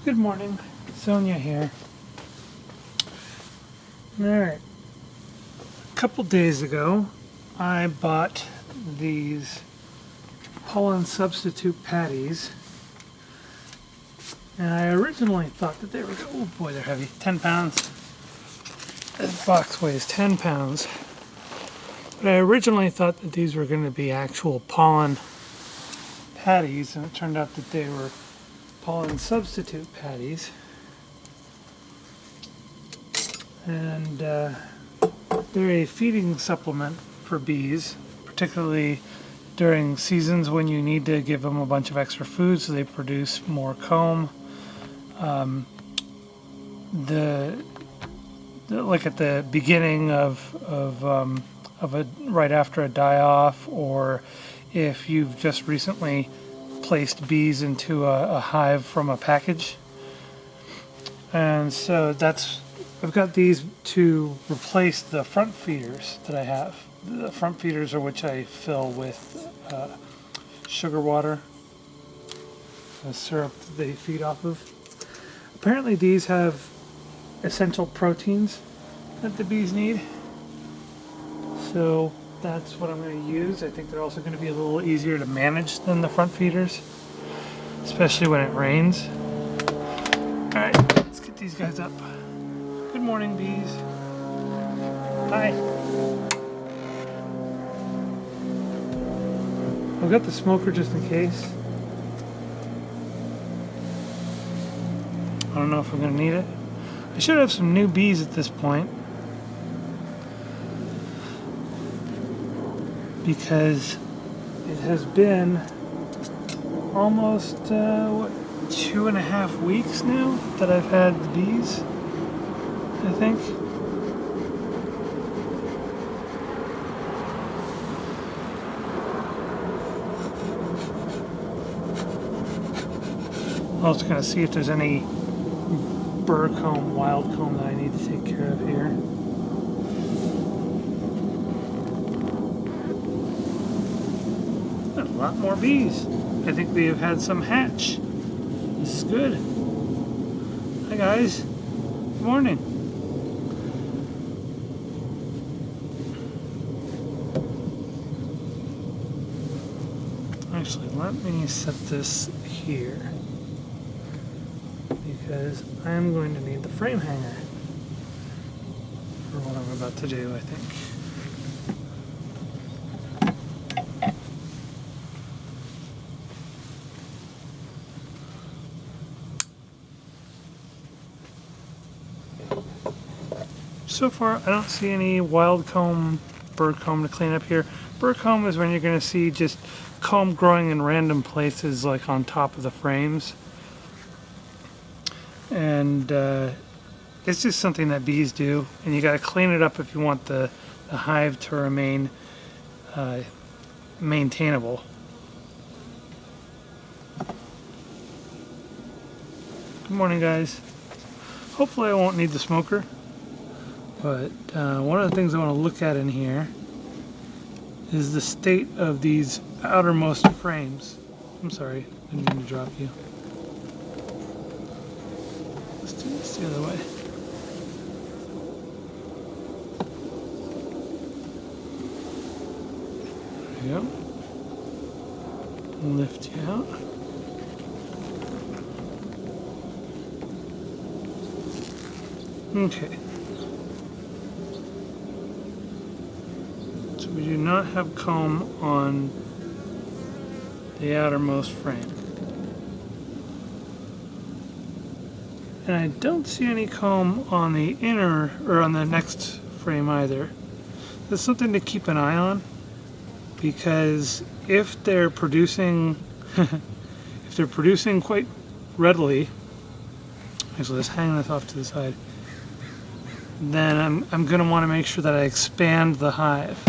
Good morning, Sonia here. Alright, a couple days ago I bought these pollen-substitute patties, and I originally thought that they were, oh boy, they're heavy, 10 pounds. This box weighs 10 pounds. But I originally thought that these were going to be actual pollen patties, and it turned out that they were pollen substitute patties. And they're a feeding supplement for bees, particularly during seasons when you need to give them a bunch of extra food so they produce more comb. Like at the beginning of right after a die-off, or if you've just recently placed bees into a hive from a package. And so I've got these to replace the front feeders that I have. The front feeders are which I fill with sugar water, the syrup that they feed off of. Apparently these have essential proteins that the bees need. So that's what I'm going to use. I think they're also going to be a little easier to manage than the front feeders, especially when it rains. Alright, let's get these guys up. Good morning, bees. Hi. I've got the smoker just in case. I don't know if I'm going to need it. I should have some new bees at this point, because it has been almost 2.5 weeks now that I've had the bees, I think. I was going to see if there's any burr comb, wild comb that I need to take care of here. A lot more bees. I think we have had some hatch. This is good. Hi guys. Good morning. Actually, let me set this here, because I'm going to need the frame hanger for what I'm about to do, I think. So far, I don't see any wild comb, burr comb to clean up here. Burr comb is when you're going to see just comb growing in random places, like on top of the frames. And it's just something that bees do, and you got to clean it up if you want the hive to remain maintainable. Good morning, guys. Hopefully I won't need the smoker. But one of the things I want to look at in here is the state of these outermost frames. I'm sorry, I didn't mean to drop you. Let's do this the other way. There you go. Lift you out. Okay. We do not have comb on the outermost frame. And I don't see any comb on the inner, or on the next frame either. That's something to keep an eye on, because if they're producing quite readily, actually let's hang this off to the side, then I'm going to want to make sure that I expand the hive.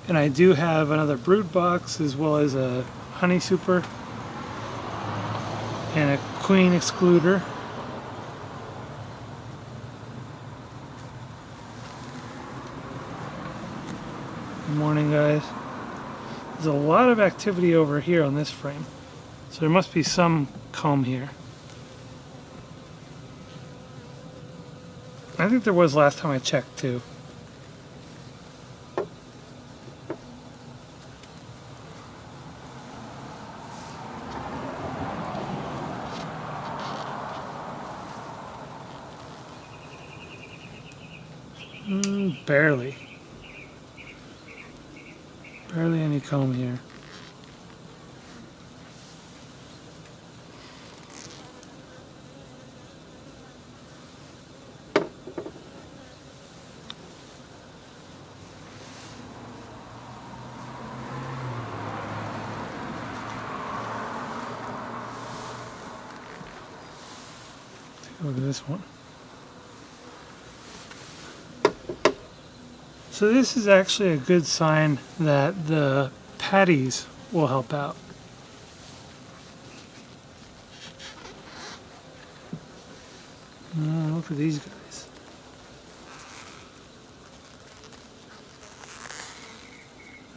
And I do have another brood box, as well as a honey super and a queen excluder. Good morning, guys. There's a lot of activity over here on this frame, so there must be some comb here. I think there was last time I checked too. Barely. Barely any comb here. Look at this one. So this is actually a good sign that the patties will help out. Look at these guys.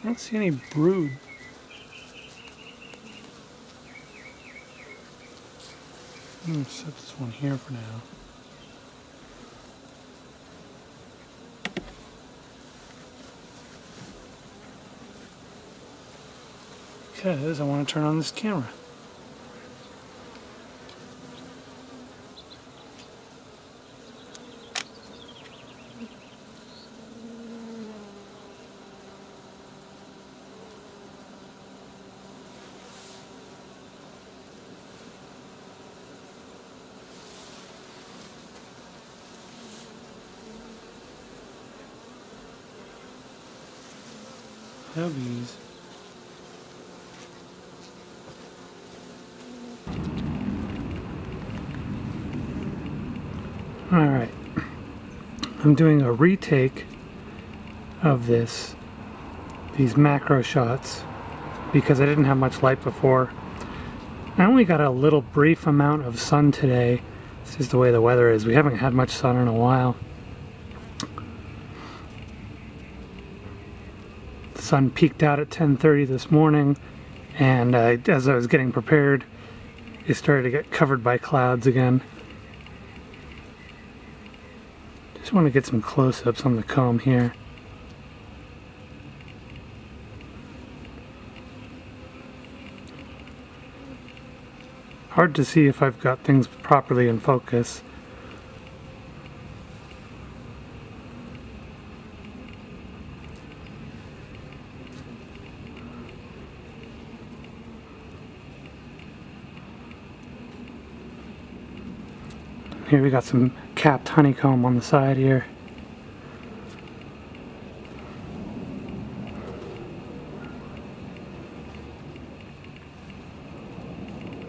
I don't see any brood. I'm going to set this one here for now. Because I want to turn on this camera. Bees. Alright, I'm doing a retake of these macro shots because I didn't have much light before. I only got a little brief amount of sun today. This is the way the weather is. We haven't had much sun in a while. The sun peaked out at 10:30 this morning, and as I was getting prepared, it started to get covered by clouds again. Just want to get some close-ups on the comb here. Hard to see if I've got things properly in focus. Here we got some capped honeycomb on the side here.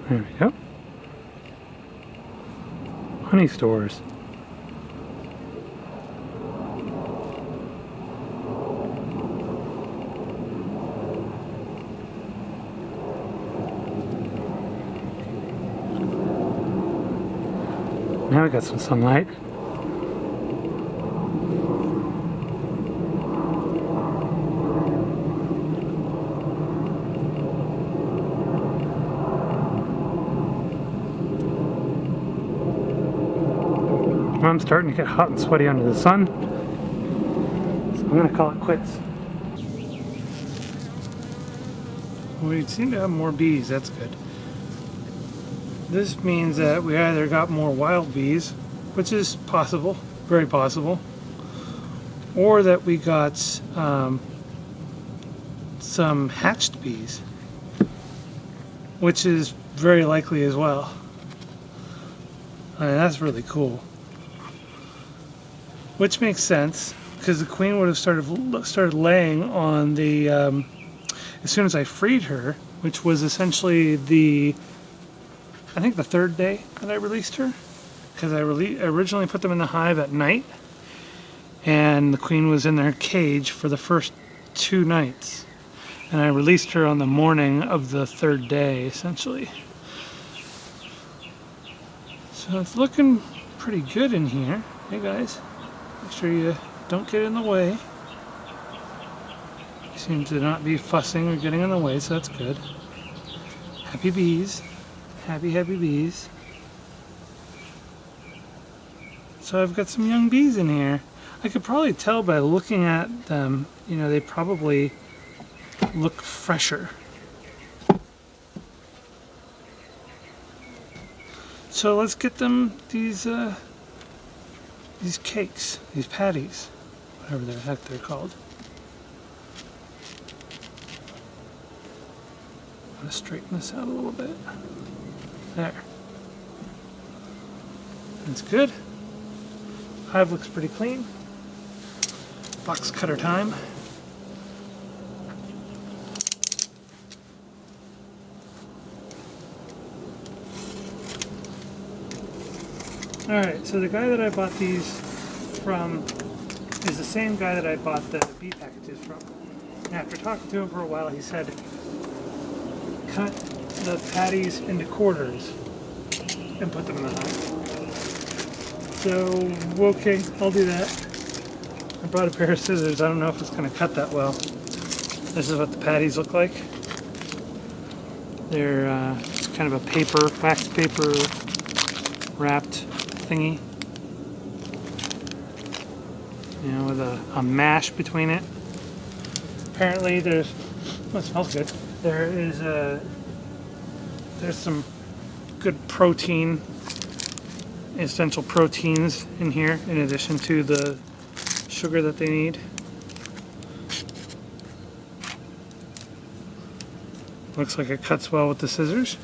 There we go. Honey stores. Now we got some sunlight. I'm starting to get hot and sweaty under the sun, so I'm going to call it quits. We seem to have more bees, that's good. This means that we either got more wild bees, which is possible, very possible, or that we got some hatched bees, which is very likely as well. I mean, that's really cool. Which makes sense, because the queen would have started laying on the, as soon as I freed her, which was essentially I think the third day that I released her, because I originally put them in the hive at night, and the queen was in their cage for the first 2 nights, and I released her on the morning of the 3rd day, essentially. So it's looking pretty good in here. Hey guys, make sure you don't get in the way. You seem to not be fussing or getting in the way, so that's good. Happy bees. Happy, happy bees. So I've got some young bees in here. I could probably tell by looking at them, you know, they probably look fresher. So let's get them these cakes, these patties, whatever the heck they're called. I'm going to straighten this out a little bit. There. That's good. Hive looks pretty clean. Box cutter time. Alright, so the guy that I bought these from is the same guy that I bought the bee packages from. And after talking to him for a while, he said, cut the patties into quarters and put them in the hive. So, okay, I'll do that. I brought a pair of scissors. I don't know if it's going to cut that well. This is what the patties look like. They're just kind of a paper, wax paper wrapped thingy. You know, with a mash between it. Apparently there's, oh, it smells good. There's some good protein, essential proteins in here in addition to the sugar that they need. Looks like it cuts well with the scissors.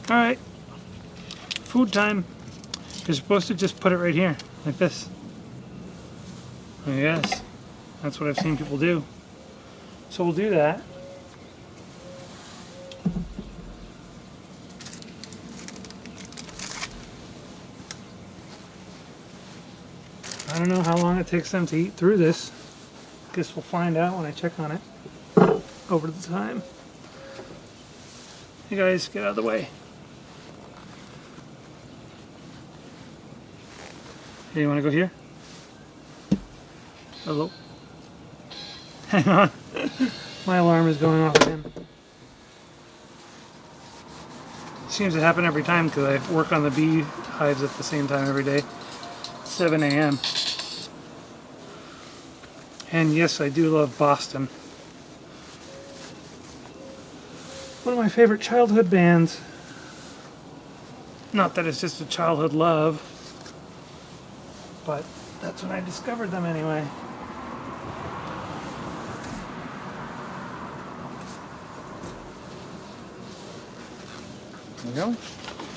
Alright, food time. You're supposed to just put it right here, like this. I guess. That's what I've seen people do. So we'll do that. I don't know how long it takes them to eat through this. Guess we'll find out when I check on it over the time. You guys, get out of the way. Hey, you want to go here? Hello? Hang on. My alarm is going off again. Seems to happen every time because I work on the bee hives at the same time every day. 7 a.m. And yes, I do love Boston. One of my favorite childhood bands. Not that it's just a childhood love, but that's when I discovered them anyway. There we go.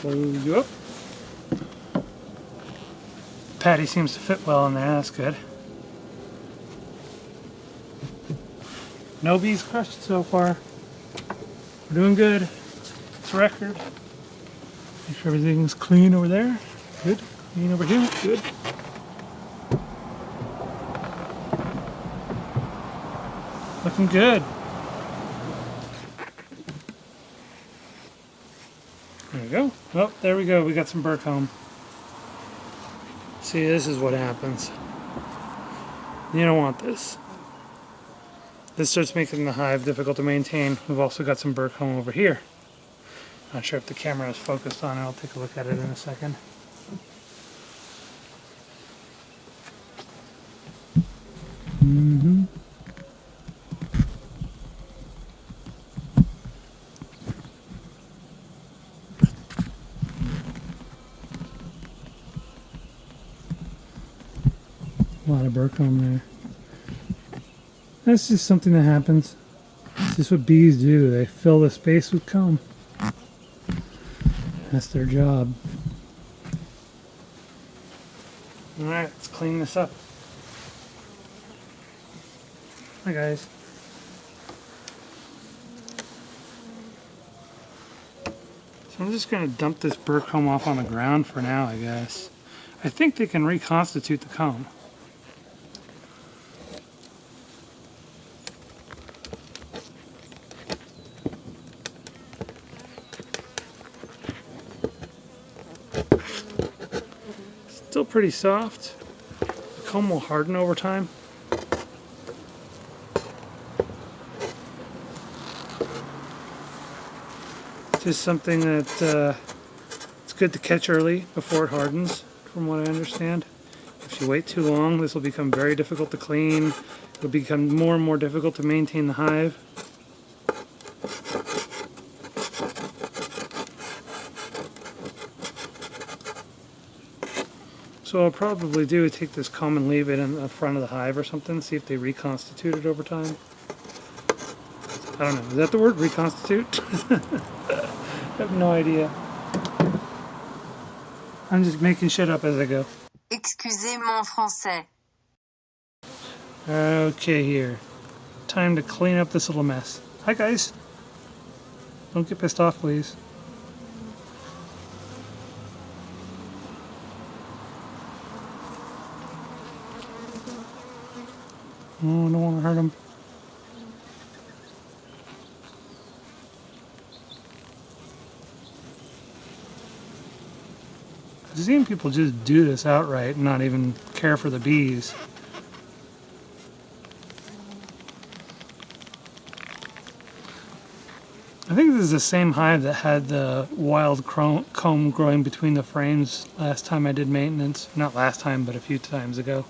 Close you up. Patty seems to fit well in there, that's good. No bees crushed so far. We're doing good. It's a record. Make sure everything's clean over there. Good. Clean over here. Good. Looking good. There we go. Oh, there we go. We got some burr comb. See, this is what happens. You don't want this. This starts making the hive difficult to maintain. We've also got some burr comb over here. Not sure if the camera is focused on it. I'll take a look at it in a second. A lot of burr comb there. That's just something that happens. It's just what bees do. They fill the space with comb. That's their job. Alright, let's clean this up. Hi guys. So I'm just going to dump this burr comb off on the ground for now, I guess. I think they can reconstitute the comb. Still pretty soft. The comb will harden over time. Just something that it's good to catch early before it hardens, from what I understand. If you wait too long, this will become very difficult to clean. It will become more and more difficult to maintain the hive. So what I'll probably do is take this comb and leave it in the front of the hive or something, see if they reconstitute it over time. I don't know, is that the word, reconstitute? I have no idea. I'm just making shit up as I go. Excusez mon français. Okay, here. Time to clean up this little mess. Hi guys. Don't get pissed off, please. Oh, I don't want to hurt them. I've seen people just do this outright and not even care for the bees. I think this is the same hive that had the wild comb growing between the frames last time I did maintenance. Not last time, but a few times ago.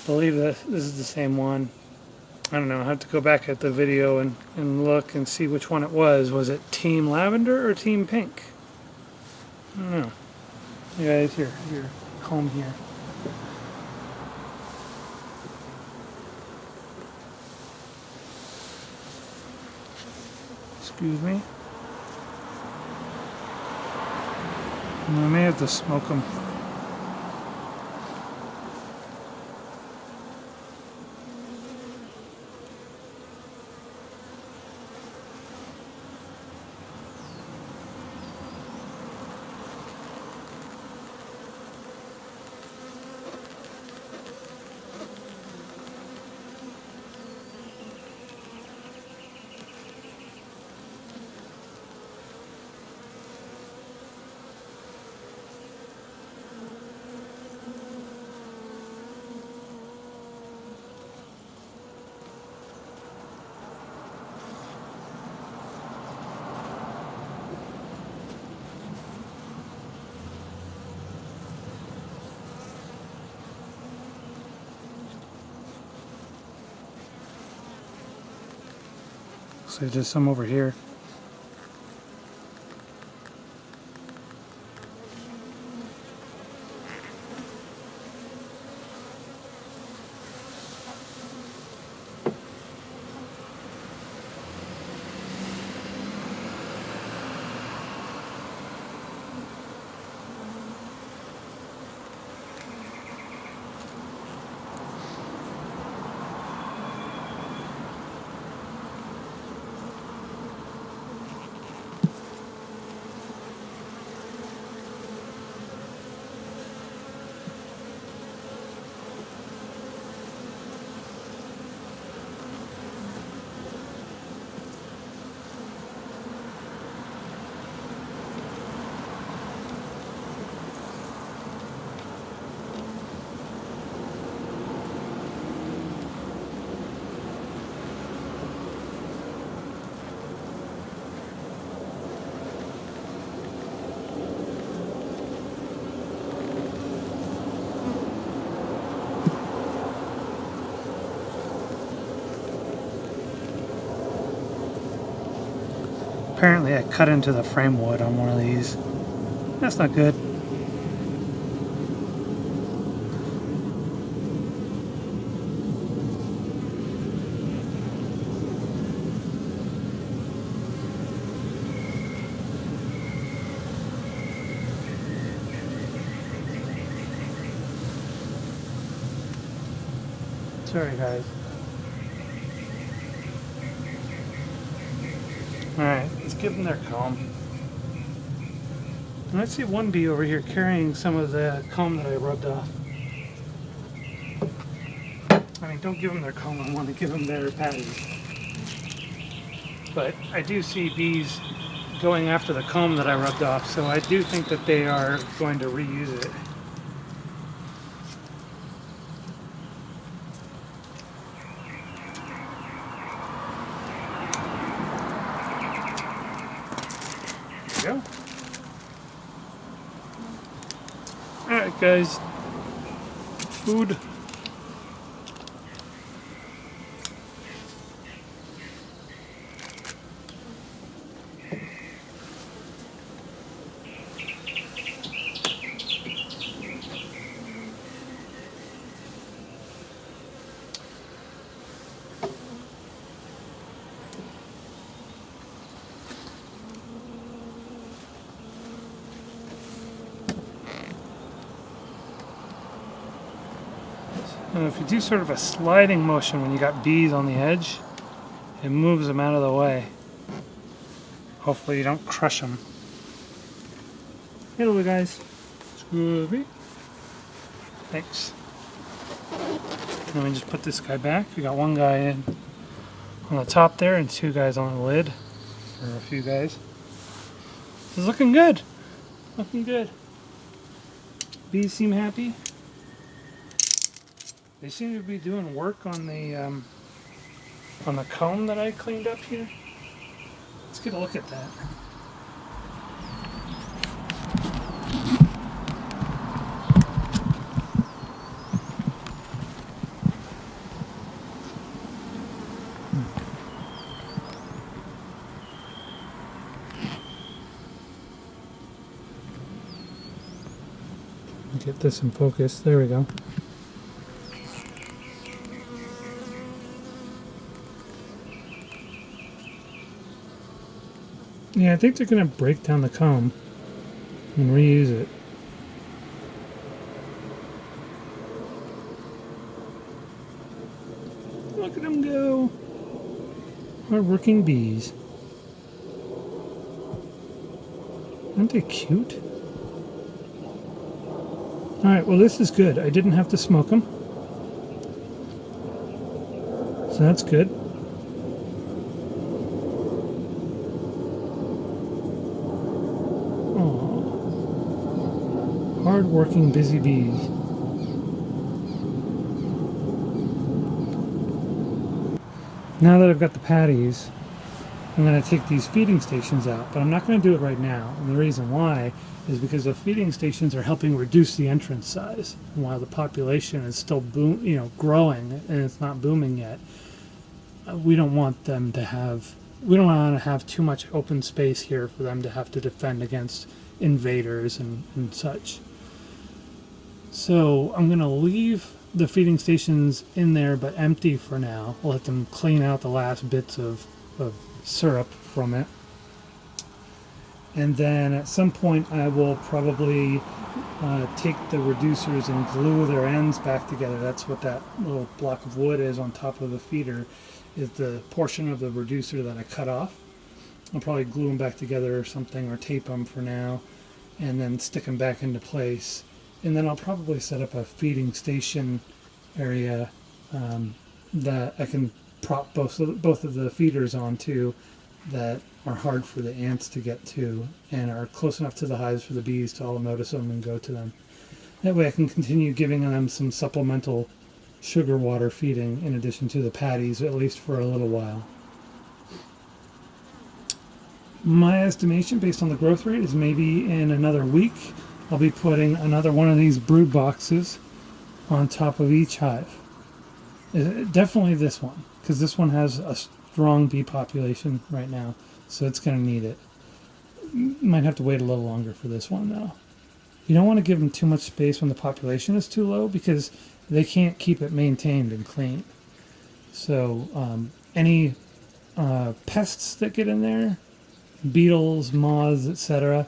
I believe that this is the same one. I don't know, I have to go back at the video and look and see which one it was. Was it Team Lavender or Team Pink? I don't know. You guys, here, comb here. Excuse me. I may have to smoke them. So there's some over here. Apparently I cut into the frame wood on one of these. That's not good. Sorry guys. Alright, let's give them their comb. And I see one bee over here carrying some of the comb that I rubbed off. I mean, don't give them their comb, I want to give them their patties. But I do see bees going after the comb that I rubbed off, so I do think that they are going to reuse it. There we go. Alright guys, food. And if you do sort of a sliding motion when you got bees on the edge, it moves them out of the way. Hopefully you don't crush them. Hello guys. Scooby. Thanks. And then we just put this guy back. We got one guy in on the top there and two guys on the lid. Or a few guys. This is looking good. Looking good. Bees seem happy. They seem to be doing work on the comb that I cleaned up here. Let's get a look at that. Get this in focus. There we go. Yeah, I think they're going to break down the comb and reuse it. Look at them go. Hard-working bees. Aren't they cute? Alright, well this is good. I didn't have to smoke them. So that's good. Hard-working, busy bees. Now that I've got the patties, I'm going to take these feeding stations out, but I'm not going to do it right now. And the reason why is because the feeding stations are helping reduce the entrance size. And while the population is still growing and it's not booming yet, we don't want them to have. We don't want to have too much open space here for them to have to defend against invaders and such. So I'm going to leave the feeding stations in there but empty for now. I'll let them clean out the last bits of syrup from it. And then at some point I will probably take the reducers and glue their ends back together. That's what that little block of wood is on top of the feeder, is the portion of the reducer that I cut off. I'll probably glue them back together or something, or tape them for now, and then stick them back into place. And then I'll probably set up a feeding station area that I can prop both of the feeders onto, that are hard for the ants to get to and are close enough to the hives for the bees to all notice them and go to them. That way I can continue giving them some supplemental sugar water feeding in addition to the patties, at least for a little while. My estimation based on the growth rate is maybe in another week I'll be putting another one of these brood boxes on top of each hive. Definitely this one, because this one has a strong bee population right now, so it's going to need it. Might have to wait a little longer for this one though. You don't want to give them too much space when the population is too low, because they can't keep it maintained and clean. So any pests that get in there, beetles, moths, etc.,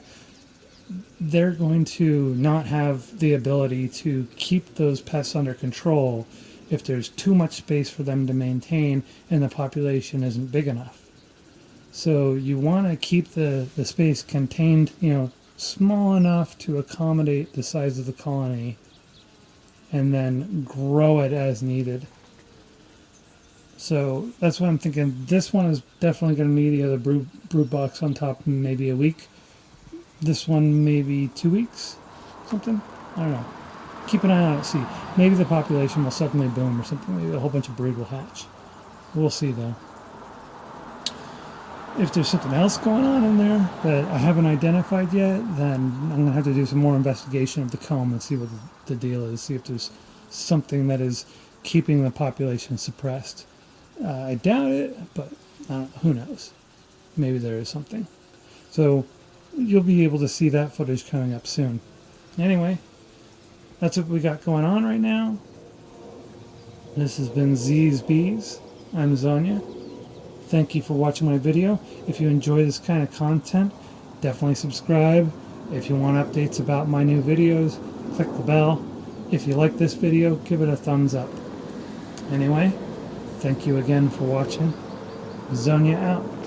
they're going to not have the ability to keep those pests under control if there's too much space for them to maintain and the population isn't big enough. So you want to keep the space contained, small enough to accommodate the size of the colony, and then grow it as needed. So that's what I'm thinking. This one is definitely going to need the other brood box on top in maybe a week. This one maybe 2 weeks, something. I don't know. Keep an eye on it, see. Maybe the population will suddenly boom or something. Maybe a whole bunch of brood will hatch. We'll see though. If there's something else going on in there that I haven't identified yet, then I'm going to have to do some more investigation of the comb and see what the deal is, see if there's something that is keeping the population suppressed. I doubt it, but who knows? Maybe there is something. So you'll be able to see that footage coming up soon. Anyway, that's what we got going on right now. This has been Z's Bees. I'm Zonia. Thank you for watching my video. If you enjoy this kind of content, definitely subscribe. If you want updates about my new videos, click the bell. If you like this video, give it a thumbs up. Anyway, thank you again for watching. Zonia out.